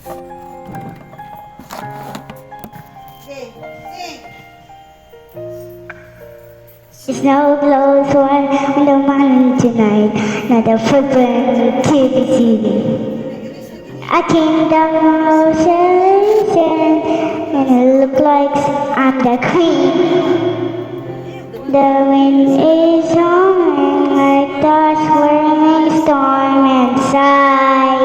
The snow glows white on the mountain tonight, not a footprint to be seen. A kingdom of sand, and it looks like I'm the queen. The wind is humming like the swirling storm inside.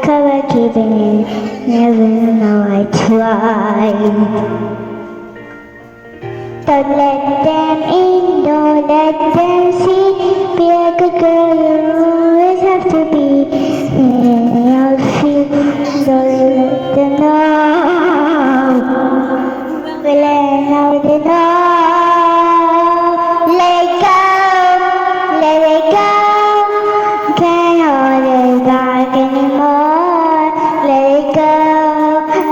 Cover keeping it, never know I tried. Don't let them in, don't let them see. Be a good girl, you always have to be. And I'll feel, don't let them know. We'll let out the know. Let it go, let it go. Can't hold it back anymore. Let it go,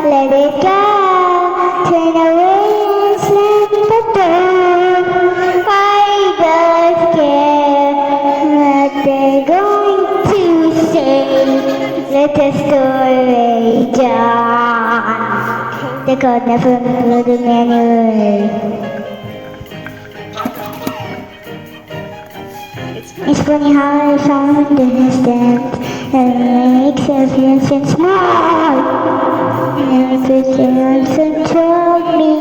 let it go. Turn away. Let the story die. The God never knew the manual. It's funny how I found the distance and makes everything small. And everything else told me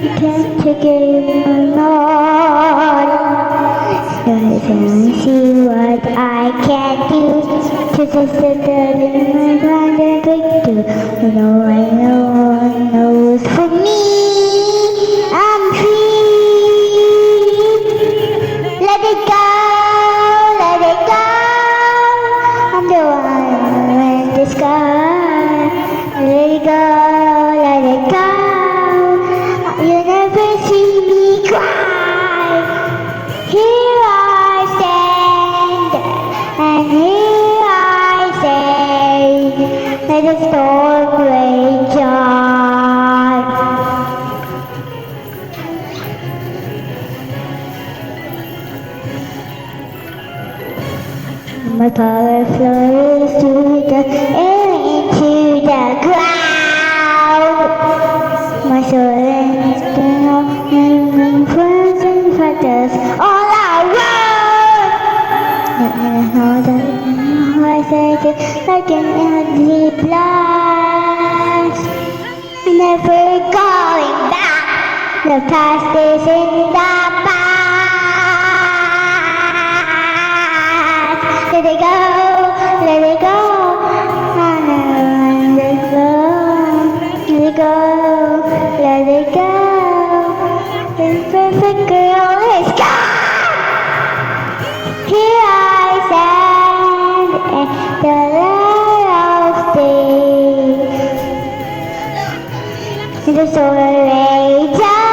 you can't take it more. And see what I can do to just sit there in my mind and break through. No one knows for me. I'm free. Let it go, let it go. I'm the one in the sky. Let it go, let it go. You never see me cry. Here I stand, and here I say, let the storm rage on. My power flows through the air into the ground. My soul is and friends and fighters all around. And I know that I say it like an empty blast. Never going back. The past is in the past. Let it go, let it go. I never let it go. Let it go, let it go. This perfect girl is gone. Here I stand in the light of day. In the story time.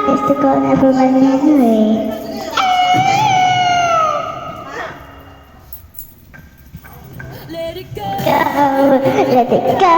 It's the God never went away. Let it go. Go, let it go.